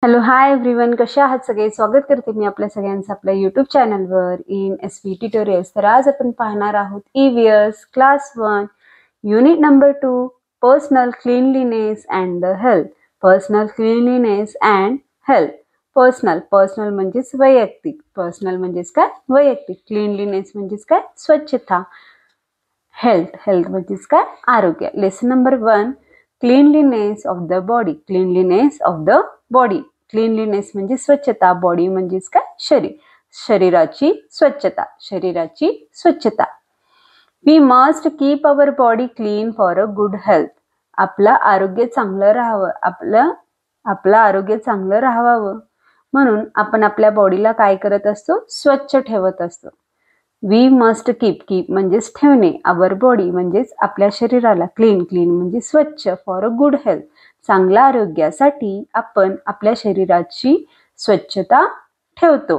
Hello hi everyone, कशा आहात सगळे. स्वागत करते मी आपल्या सगळ्यांचं आपल्या यूट्यूब चॅनलवर इन SV ट्युटोरियल्स. तर आज आपण पाहणार आहोत EVS class 1 unit number 2 personal cleanliness and the health. Personal cleanliness and health. Personal म्हणजेच वैयक्तिक. पर्सनल म्हणजेच काय वैयक्तिक. क्लीनलीनेस म्हणजेच काय स्वच्छता. हेल्थ म्हणजेच काय आरोग्य. Lesson number 1 cleanliness of the body. Cleanliness of the body. Cleanliness म्हणजे स्वच्छता, बॉडी म्हणजेच काय शरीर. शरीराची स्वच्छता. शरीराची स्वच्छता. We must keep our body clean for a good health. आपलं आरोग्य चांगलं राहावं. आपलं आरोग्य चांगलं राहावं म्हणून आपण आपल्या बॉडीला काय करत असतो, स्वच्छ ठेवत असतो. वी मस्ट कीप म्हणजेच ठेवणे, अवर बॉडी म्हणजेच आपल्या शरीराला, क्लीन म्हणजे स्वच्छ, फॉर अ गुड हेल्थ चांगल्या आरोग्यासाठी आपण आपल्या शरीराची स्वच्छता ठेवतो.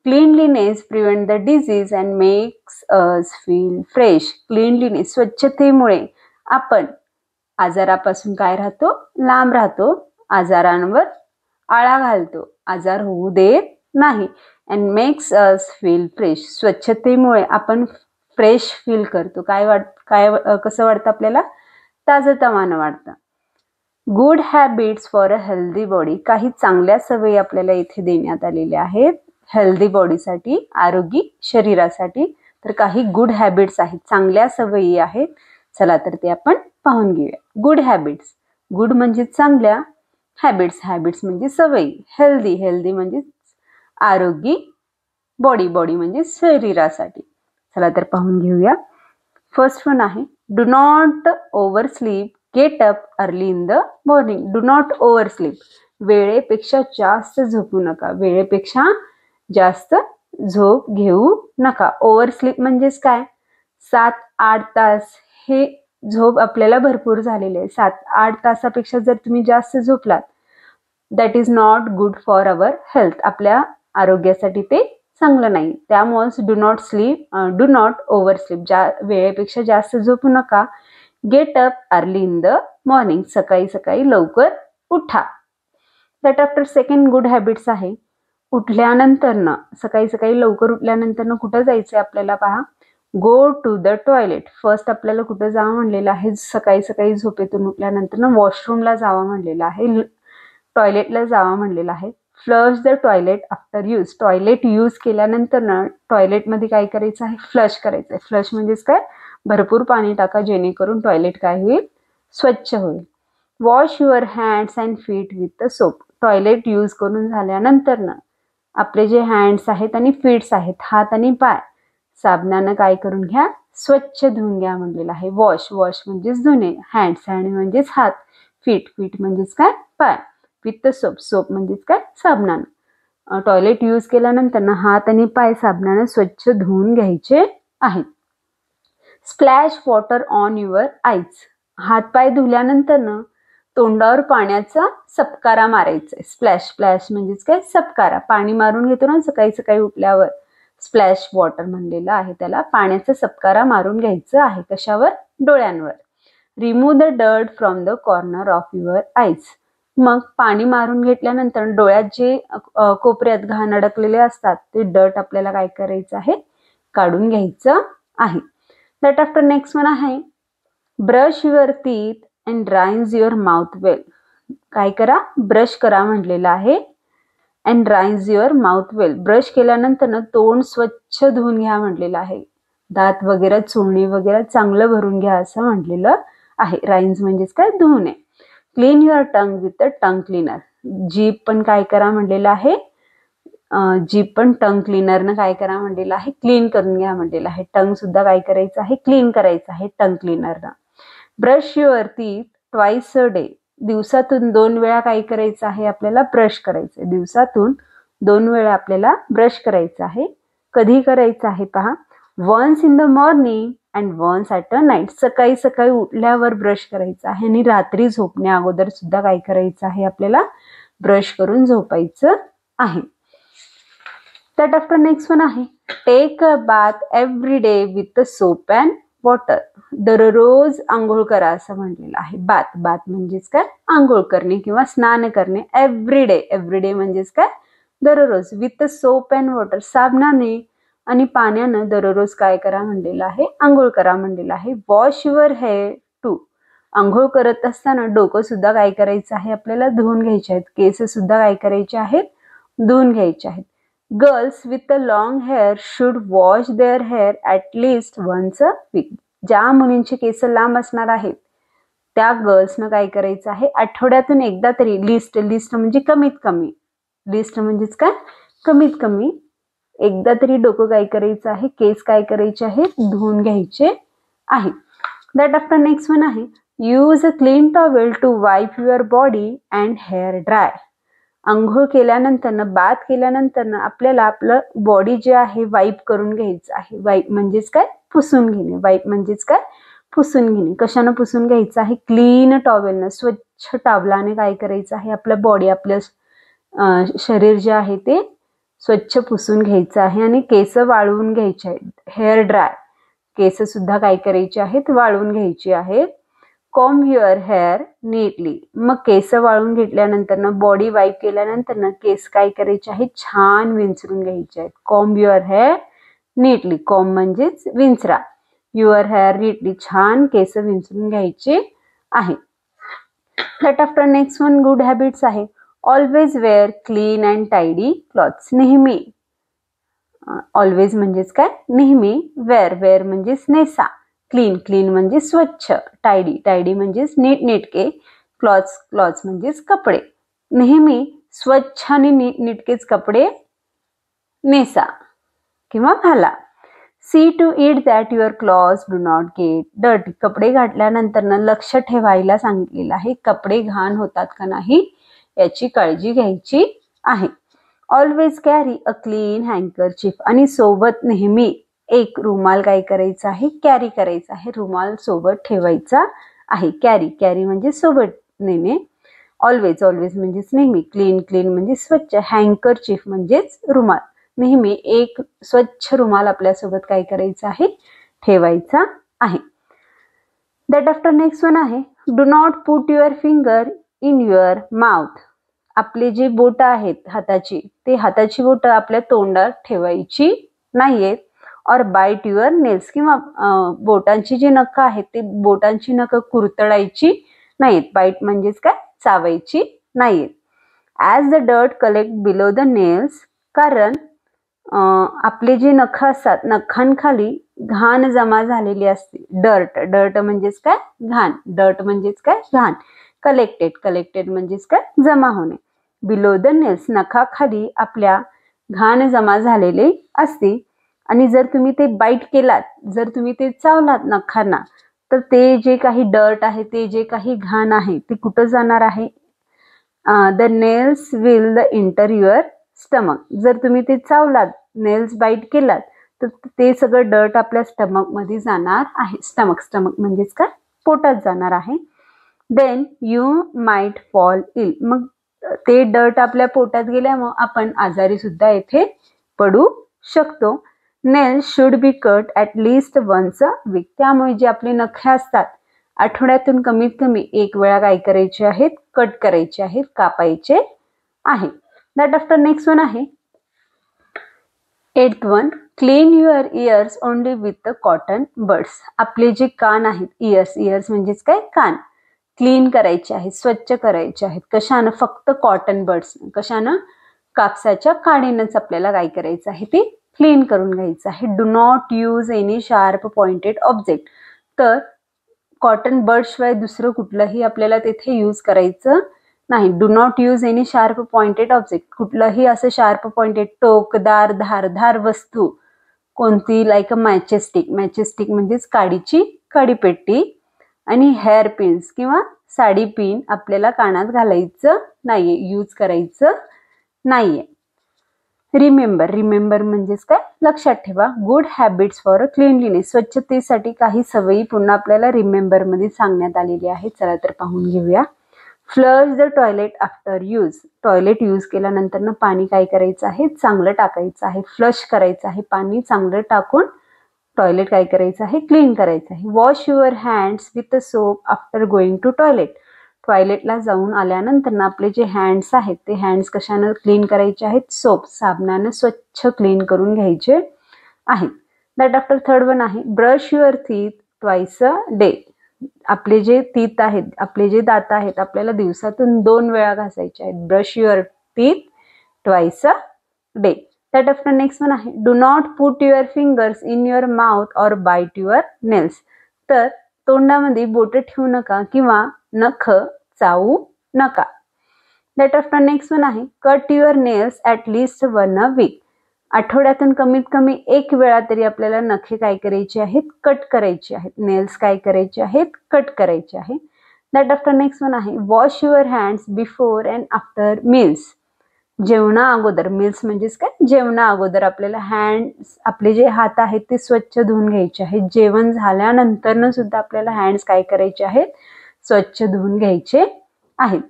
Cleanliness prevent the disease and makes us feel fresh. Cleanliness स्वच्छतेमुळे आपण आजारापासून काय राहतो, लांब राहतो. आजारांवर आळा घालतो, आजार होऊ देत नाही. And makes us feel fresh. स्वच्छतेमुळे आपण फ्रेश फील करतो. कसं वाटतं आपल्याला, ताजंतवानं वाटतं. Good habits for a healthy body. काही चांगल्या सवयी आपल्याला इथे देण्यात आलेल्या आहेत हेल्दी बॉडीसाठी, आरोगी शरीरासाठी. तर काही गुड हॅबिट्स आहेत, चांगल्या सवयी आहेत. चला तर ते आपण पाहून घेऊया. Good habits. गुड म्हणजे चांगल्या, हॅबिट्स म्हणजे सवयी. हेल्दी म्हणजे आरोगी, बॉडी म्हणजे शरीरासाठी. चला तर पाहून घेऊया. फर्स्ट वन आहे do not over sleep, gate up early in the morning. Do not over sleep. वेळेपेक्षा जास्त झोपू नका. वेळेपेक्षा जास्त झोप घेऊ नका. ओव्हर स्लीप म्हणजेच काय, 7-8 तास हे झोप आपल्याला भरपूर झालेले आहे. 7-8 तासापेक्षा जर तुम्ही जास्त झोपलात, that is not good for our health. आपल्या आरोग्यासाठी ते चांगलं नाही. त्यामुळेच डू नॉट ओव्हर स्लीप. वेळेपेक्षा जास्त झोपू नका. Get up early in the morning. सकाळी लवकर उठा. That after second good habits आहे उठल्यानंतर सकाळी लवकर उठल्यानंतर कुठं जायचंय आपल्याला, पहा. Go to the toilet. First आपल्याला कुठं जावं म्हणलेलं आहे, सकाळी झोपेतून उठल्यानंतर वॉशरूमला जावं म्हणलेलं आहे, टॉयलेटला जावं म्हणलेलं आहे. Flush the toilet after use. Toilet use केल्यानंतर टॉयलेटमध्ये काय करायचं आहे, फ्लश करायचं आहे. फ्लश म्हणजेच काय, भरपूर पाणी टाका जेणेकरून टॉयलेट काय होईल, स्वच्छ होईल. Wash your hands and feet with soap. Toilet use करून झाल्यानंतर आपले जे हँड्स आहेत आणि फीट्स आहेत, हात आणि पाय, साबणानं काय करून घ्या, स्वच्छ धुवून घ्या म्हणलेलं आहे. वॉश म्हणजेच धुणे, हँड्स म्हणजेच हात, फीट म्हणजेच काय, पाय, विथ सोप म्हणजेच काय, साबणानं. टॉयलेट यूज केल्यानंतर हात आणि पाय साबणानं स्वच्छ धुवून घ्यायचे आहेत. Splash water on your eyes. हात पाय धुल्यानंतर तोंडावर पाण्याचा सपकारा मारायचा. स्प्लॅश म्हणजेच काय, सपकारा. पाणी मारून घेतो ना सकाळी उठल्यावर, स्प्लॅश वॉटर म्हणलेलं आहे त्याला. पाण्याचा सपकारा मारून घ्यायचं आहे. कशावर, डोळ्यांवर. Remove the dirt from the corner of your eyes. मग पाणी मारून घेतल्यानंतर डोळ्यात जे कोपऱ्यात घाण अडकलेले असतात ते डर्ट आपल्याला काय करायचं आहे, काढून घ्यायचं आहे. दॅट आफ्टर नेक्स्ट वन आहे brush your teeth and rinse your mouth well. काय करा, ब्रश करा म्हणलेलं आहे. And rinse your mouth well. Brush केल्यानंतर तोंड स्वच्छ धुवून घ्या म्हणलेलं आहे. दात वगैरे, चोळणी वगैरे चांगलं भरून घ्या असं म्हटलेलं आहे. राइन्स म्हणजेच काय, धुवणे. Clean your tongue with a tongue cleaner. जीभ पण काय करा म्हणलेलं आहे, जीभ पण टंग क्लीनरनं काय करा म्हणलेलं आहे, क्लीन करून घ्या म्हणलेलं आहे. टंग सुद्धा काय करायचं आहे, क्लीन करायचं आहे टंग क्लीनरनं. Brush your teeth twice a day. दिवसातून 2 वेळा काय करायचं आहे, आपल्याला ब्रश करायचं आहे. दिवसातून 2 वेळा आपल्याला ब्रश करायचं आहे. कधी करायचं आहे पहा, once in the morning and once at a night. सकाळी उठल्यावर ब्रश करायचं आहे आणि रात्री झोपण्या अगोदर सुद्धा काय करायचं आहे, आपल्याला ब्रश करून झोपायचं आहे. दॅट आफ्टर नेक्स्ट वन आहे take a bath every day with soap and water. दररोज आंघोळ करा असं म्हटलेलं आहे. बाथ, बाथ म्हणजेच काय, आंघोळ करणे किंवा स्नान करणे. एव्हरीडे, एव्हरीडे म्हणजेच काय, दररोज. विथ सोप अँड वॉटर, साबणाने आणि पाण्यानं दररोज काय करा म्हणलेलं आहे, आंघोळ करा म्हणलेलं आहे. वॉश युअर हेअर टू, आंघोळ करत असताना डोकं सुद्धा काय करायचं आहे, आपल्याला धुवून घ्यायचे आहेत. केस सुद्धा काय करायचे आहेत, धुवून घ्यायचे आहेत. Girls with a long hair should wash their hair at least once a week. ज्या मुलींचे केस लांब असणार आहेत त्या गर्ल्सनं काय करायचं आहे, आठवड्यातून एकदा तरी, लिस्ट, लिस्ट म्हणजे कमीत कमी, लिस्ट म्हणजेच काय, कमीत कमी एकदा तरी डोकं काय करायचं आहे, केस काय करायचे आहेत, धुवून घ्यायचे आहे. दॅट आफ्टर नेक्स्ट वन आहे, use a clean towel to wipe your body and hair dry. आंघोळ केल्यानंतर, बाथ केल्यानंतर आपल्याला आपलं बॉडी जे आहे वाईप करून घ्यायचं आहे. वाईप म्हणजेच काय, पुसून घेणे. वाईप म्हणजेच काय, पुसून घेणे. कशानं पुसून घ्यायचं आहे, क्लीन टॉवेलनं, स्वच्छ टावलाने काय करायचं आहे, आपलं बॉडी, आपलं शरीर जे आहे ते स्वच्छ पुसून घ्यायचं आहे. आणि केस वाळवून घ्यायचे आहेत. हेअर ड्राय, केस सुद्धा काय करायचे आहेत, वाळवून घ्यायची आहेत. कॉम्ब युअर हेअर नीटली, मग केस वाळून घेतल्यानंतर, बॉडी वाईप केल्यानंतर केस काय करायचे आहेत, छान विंचरून घ्यायचे आहेत. Comb your hair neatly, comb म्हणजेच विंचरा, युअर हेअर नीटली, छान केस विंचरून घ्यायचे आहे. That after next one good habits आहे, always wear clean and tidy clothes. नेहमी, ऑलवेज म्हणजेच काय, नेहमी. वेअर, वेअर म्हणजेच नेसा. क्लीन, क्लीन म्हणजे स्वच्छ. टायडी, टायडी म्हणजेच नीटनेटके. क्लॉथ्स, क्लॉथ्स म्हणजेच कपडे. नेहमी स्वच्छ आणि नीटनेटकेच कपडे नेसा किंवा घाला. See to it that your clothes do not get dirty. कपडे घातल्यानंतर लक्ष ठेवायला सांगितलेलं आहे, कपडे घाण होतात का नाही याची काळजी घ्यायची आहे. ऑलवेज कॅरी अ क्लीन हँकरचीफ, आणि सोबत नेहमी एक रुमाल काय करायचा आहे, कॅरी करायचा आहे. रुमाल सोबत ठेवायचा आहे. कॅरी, कॅरी म्हणजे सोबत नेणे. ऑलवेज, ऑलवेज म्हणजेच नेहमी. क्लीन, क्लीन म्हणजे स्वच्छ. हँकरचीफ म्हणजेच रुमाल. नेहमी एक स्वच्छ रुमाल आपल्यासोबत काय करायचा आहे, ठेवायचा आहे. दॅट आफ्टर नेक्स्ट वन आहे, do not put your finger in your mouth. आपले जे बोट आहेत हाताची, ते हाताची बोट आपल्या तोंडात ठेवायची नाहीयेत. और बाईट युअर नेल्स, किंवा बोटांची जी नखं आहेत ते बोटांची नखं कुरतडायची नाहीत. बाईट म्हणजेच काय, चावायची नाहीत. As the dirt collect below the nails, कारण आपले जे नखं असतात, नखांखाली घाण जमा झालेली असते. डर्ट, डर्ट म्हणजेच काय, घाण. डर्ट म्हणजेच काय, घाण. कलेक्टेड, कलेक्टेड म्हणजेच काय, जमा होणे. बिलो द नेल्स, नखाखाली आपल्या घाण जमा झालेली असते. आणि जर तुम्ही ते बाईट केलात, जर तुम्ही ते चावलात नखांना, तर ते जे काही डर्ट आहे, ते जे काही घाण आहे, ते कुठं जाणार आहे, the nails will the inter your stomach. जर तुम्ही ते चावलात, नेल्स बाईट केलात, तर ते सगळं डर्ट आपल्या स्टमक मध्ये जाणार आहे. स्टमक, स्टमक म्हणजेच काय, पोटात जाणार आहे. Then you might fall ill, मग ते डर्ट आपल्या पोटात गेल्यामुळे आपण आजारी सुद्धा येथे पडू शकतो. Nails should be cut at least once a week, त्यामुळे जे आपले नखे असतात आठवड्यातून कमीत कमी एक वेळा काय करायचे आहेत, कट करायचे आहेत, कापायचे आहे. दॅट आफ्टर नेक्स्ट वन आहे 8th one, clean your years only with cotton buds. आपले जे कान आहेत, इयर्स, इयर्स म्हणजेच काय, कान क्लीन करायचे आहेत, स्वच्छ करायचे आहेत. कशानं, फक्त कॉटन बड्स. कशानं, कापसाच्या काडीनंच आपल्याला काय करायचं आहे, ते क्लीन करून घ्यायचं आहे. Do not use any sharp pointed object, तर कॉटन बड शिवाय दुसरं कुठलंही आपल्याला तिथे यूज करायचं नाही. Do not use any sharp pointed object, कुठलंही असं शार्प पॉइंटेड, टोकदार, धारधार वस्तू कोणती, लाईक अ मॅचेस्टिक. मॅचेस्टिक म्हणजेच काडीची काडीपेटी. आणि हेअर पिन्स किंवा साडी पिन आपल्याला कानात घालायचं नाहीये, यूज करायचं नाहीये. रिमेंबर, रिमेंबर म्हणजेच काय, लक्षात ठेवा. Good habits for a cleanliness, स्वच्छतेसाठी काही सवयी पुन्हा आपल्याला रिमेंबर मध्ये सांगण्यात आलेली आहे. चला तर पाहून घेऊया. Flush the toilet after use, toilet use केल्यानंतर पाणी काय करायचं आहे, चांगलं टाकायचं आहे. फ्लश करायचं आहे, पाणी चांगलं टाकून टॉयलेट काय करायचं आहे, क्लीन करायचं आहे. Wash your hands with soap after going to toilet. टॉयलेटला जाऊन आल्यानंतर ना आपले जे हँड्स आहेत ते हँड्स कशानं क्लीन करायचे आहेत, सोप साबणानं स्वच्छ क्लीन करून घ्यायचे आहेत. दॅट आफ्टर थर्ड वन आहे brush your teeth twice a day. आपले जे टीथ आहेत, आपले जे दात आहेत, आपल्याला दिवसातून 2 वेळा घासायचे आहेत. Brush your teeth twice a day. That after next one आहे do not put your fingers in your mouth or bite your nails. तर तोंडामध्ये बोट ठेवू नका किंवा नख चावू नका. दॅट आफ्टर नेक्स्ट वन आहे cut your nails at least 1 a week. आठवड्यातून कमीत कमी 1 वेळा तरी आपल्याला नखे काय करायचे आहेत, कट करायचे आहेत. नेल्स काय करायचे आहेत, कट करायचे आहेत. दॅट आफ्टर नेक्स्ट वन आहे wash your hands before and after meals. जेवणा अगोदर, मील्स म्हणजेच काय, जेवणा अगोदर आपल्याला हँड्स, आपले जे हात आहेत ते स्वच्छ धुवून घ्यायचे आहेत. जेवण झाल्यानंतर सुद्धा आपल्याला हँड्स काय करायचे आहेत, स्वच्छ धुवून घ्यायचे आहेत.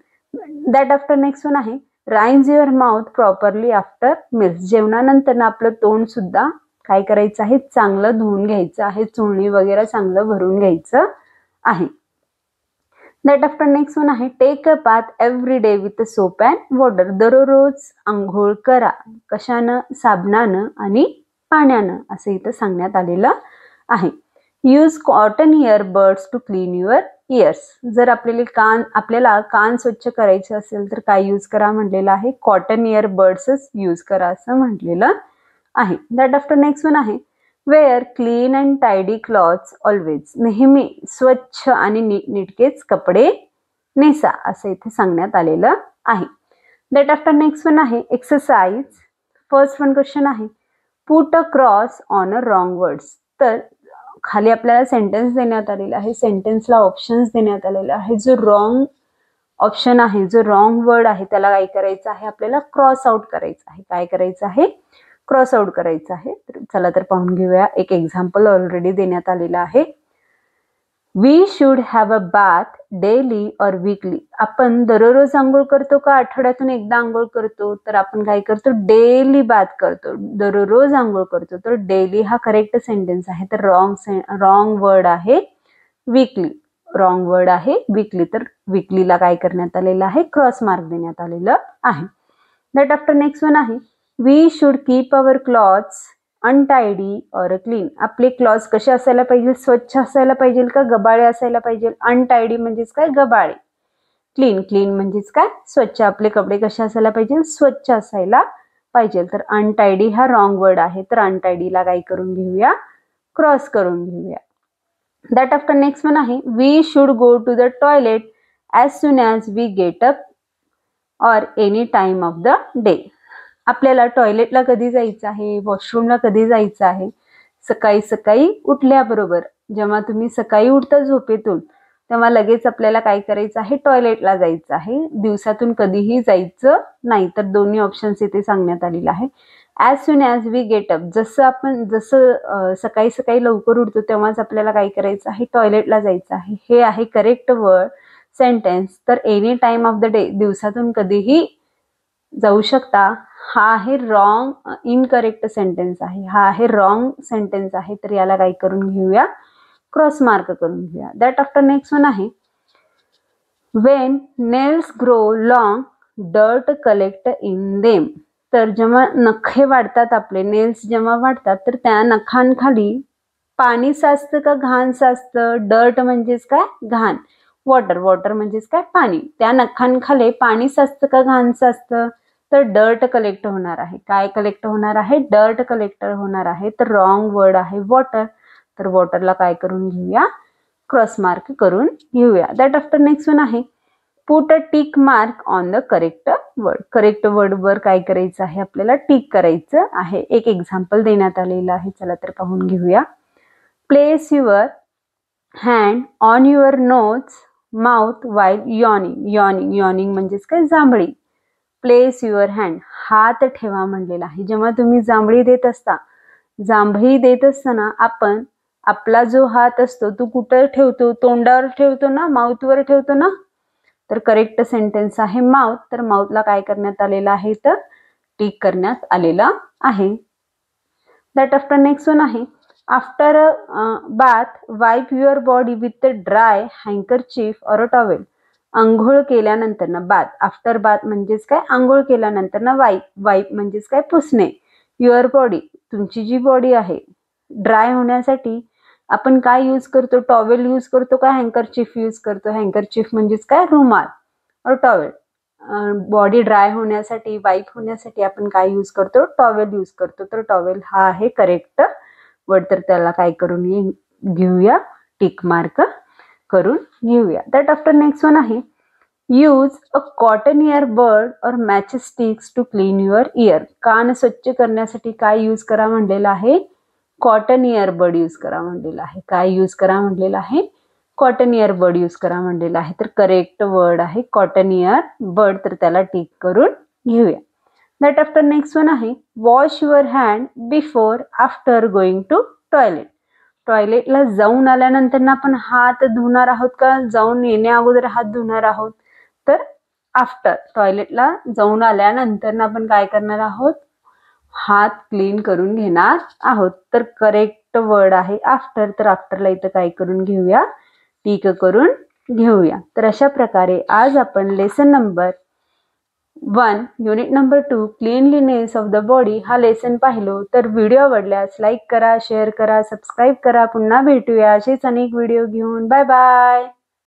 दॅट आफ्टर नेक्स्ट वन आहे rinse your mouth properly after meals. जेवणानंतर ना आपलं तोंड सुद्धा काय करायचं आहे, चांगलं धुवून घ्यायचं आहे. चुळणी वगैरे चांगलं भरून घ्यायचं आहे. दॅट आफ्टर नेक्स्ट वन आहे take a bath every day with soap and water. दररोज आंघोळ करा. कशानं, साबणानं आणि पाण्यानं, असं इथं सांगण्यात आलेलं आहे. Use cotton earbuds to clean your ears. जर आपल्याला कान स्वच्छ करायचे असेल तर काय यूज करा म्हटलेलं आहे, कॉटन इयरबड्सच यूज करा असं म्हटलेलं आहे. दॅट आफ्टर नेक्स्ट वन आहे wear clean and tidy clothes always. नेहमी स्वच्छ आणि नीटनेटकेच कपडे नेसा असं इथे सांगण्यात आलेलं आहे. दॅट आफ्टर नेक्स्ट वन आहे एक्सरसाइज. फर्स्ट वन क्वेश्चन आहे put a cross on a wrong words. तर खाली आपल्याला सेंटेन्स देण्यात आलेला आहे. सेंटेन्सला ऑप्शन्स देण्यात आलेला आहे. जो रॉंग ऑप्शन आहे, जो रॉंग वर्ड आहे, त्याला काय करायचं आहे, आपल्याला क्रॉस आउट करायचं आहे. काय करायचं आहे, क्रॉस आउट करायचं आहे. तर चला तर पाहून घेऊया. एक एक्झाम्पल ऑलरेडी देण्यात आलेलं आहे. We should have a bath daily or weekly. आपण दररोज आंघोळ करतो का आठवड्यातून एकदा आंघोळ करतो? तर आपण काय करतो, डेली बाथ करतो, दररोज आंघोळ करतो. तर डेली हा करेक्ट सेंटेन्स आहे. तर रॉंग वर्ड आहे वीकली. रॉंग वर्ड आहे वीकली. तर वीकलीला काय करण्यात आलेलं आहे, क्रॉस मार्क देण्यात आलेलं आहे. दॅट आफ्टर नेक्स्ट वन आहे we should keep our clothes untidy और क्लीन. आपले क्लॉथ्स कसे असायला पाहिजे, स्वच्छ असायला पाहिजे का गबाळे असायला पाहिजे? अनटायडी म्हणजेच काय, गबाळे. क्लीन म्हणजेच काय, स्वच्छ. आपले कपडे कसे असायला पाहिजे, स्वच्छ असायला पाहिजे. तर अनटायडी हा रॉंग वर्ड आहे. तर अनटायडीला काय करून घेऊया, क्रॉस करून घेऊया. दॅट आफ्टर नेक्स्ट वन आहे we should go to the toilet as soon as we get up और any time of the day. आपल्याला टॉयलेटला कधी जायचं आहे, वॉशरूमला कधी जायचं आहे? सकाळी सकाळी उठल्याबरोबर. जेव्हा तुम्ही सकाळी उठता झोपेतून तेव्हा लगेच आपल्याला काय करायचं आहे, टॉयलेटला जायचं आहे. दिवसातून कधीही जायचं नाही. तर दोन्ही ऑप्शन्स इथे सांगण्यात आलेलं आहे. As soon as we get up, जसं सकाळी सकाळी लवकर उठतो तेव्हाच आपल्याला काय करायचं आहे, टॉयलेटला जायचं आहे. हे आहे करेक्ट वर्ड सेंटेन्स. तर any time of the day, दिवसातून कधीही जाऊ शकता, हा आहे रॉंग, इनकरेक्ट सेंटेन्स आहे. हा आहे रॉंग सेंटेन्स आहे. तर याला काय करून घेऊया, क्रॉस मार्क करून घेऊया. दॅट आफ्टर नेक्स्ट वन आहे Wien nails grow long dirt collect in them. तर जेव्हा नखे वाढतात, आपले नेल्स जेव्हा वाढतात, तर त्या नखांखाली पाणी साचतं का घाण साचतं? डर्ट म्हणजेच काय, घाण. वॉटर म्हणजेच काय, पाणी. त्या नखांखाली पाणी साचतं का घाण साचतं? तर डर्ट कलेक्ट होणार आहे. काय कलेक्ट होणार आहे, डर्ट कलेक्ट होणार आहे. तर रॉंग वर्ड आहे वॉटर. तर वॉटरला काय करून घेऊया, क्रॉस मार्क करून घेऊया. दॅट आफ्टर नेक्स्ट वन आहे put a tick mark on the correct word. Correct word वर काय करायचं आहे, आपल्याला टिक करायचं आहे. एक एक्झाम्पल देण्यात आलेलं आहे. चला तर पाहून घेऊया. Place your hand on your nose mouth while yawning म्हणजेच काय, जांभळी. प्लेस युअर हँड, हात ठेवा म्हणलेला आहे. जेव्हा तुम्ही जांभळी देत असताना आपण आपला जो हात असतो तो कुठं ठेवतो, तोंडावर ठेवतो ना, माउथवर ठेवतो ना. तर करेक्ट सेंटेन्स आहे माउथ. तर माउथला काय करण्यात आलेलं आहे, तर टिक करण्यात आलेला आहे. दॅट आफ्टर नेक्स्ट वन आहे after bath wipe your body with a dry handkerchief or a towel. आंघोळ केल्यानंतर ना, बाथ आफ्टर बाथ म्हणजेच काय, आंघोळ केल्यानंतर ना वाईप, वाईप म्हणजेच काय, पुसणे. युअर बॉडी, तुमची जी बॉडी आहे, ड्राय होण्यासाठी आपण काय यूज करतो, टॉवेल यूज करतो का हँकरचीफ यूज करतो. हँकरचीफ म्हणजेच काय, रुमाल और टॉवेल. बॉडी ड्राय होण्यासाठी, वाईप होण्यासाठी आपण काय यूज करतो, टॉवेल यूज करतो. तर टॉवेल हा आहे करेक्ट वर्ड. तर त्याला काय करून घेऊया, टिक मार्क करून घेऊया. दॅट आफ्टर नेक्स्ट वन आहे यूज अ कॉटन इयर बर्ड और मॅचस्टिक्स टू क्लीन युअर इयर. कान स्वच्छ करण्यासाठी काय यूज करा म्हणलेलं आहे, कॉटन इयर बर्ड यूज करा म्हणलेलं आहे. काय यूज करा म्हणलेलं आहे, कॉटन इयर बर्ड यूज करा म्हणलेलं आहे. तर करेक्ट वर्ड आहे कॉटन इयर बर्ड. तर त्याला टिक करून घेऊया. दॅट आफ्टर नेक्स्ट वन आहे wash your hand before after going to toilet. टॉयलेटला जाऊन आल्यानंतर ना आपण हात धुणार आहोत का, जाऊन येण्या अगोदर हात धुणार आहोत. तर आफ्टर, टॉयलेटला जाऊन आल्यानंतर ना आपण काय करणार आहोत, हात क्लीन करून घेणार आहोत. तर करेक्ट वर्ड आहे आफ्टर. तर आफ्टरला इथं काय करून घेऊया, टिक करून घेऊया. तर अशा प्रकारे आज आपण lesson number 1 unit number 2 cleanliness of the body हा लेसन पाहिलो. तर व्हिडिओ आवडल्यास लाईक करा, शेअर करा, सबस्क्राईब करा. पुन्हा भेटूया असेच अनेक व्हिडिओ घेऊन. Bye bye.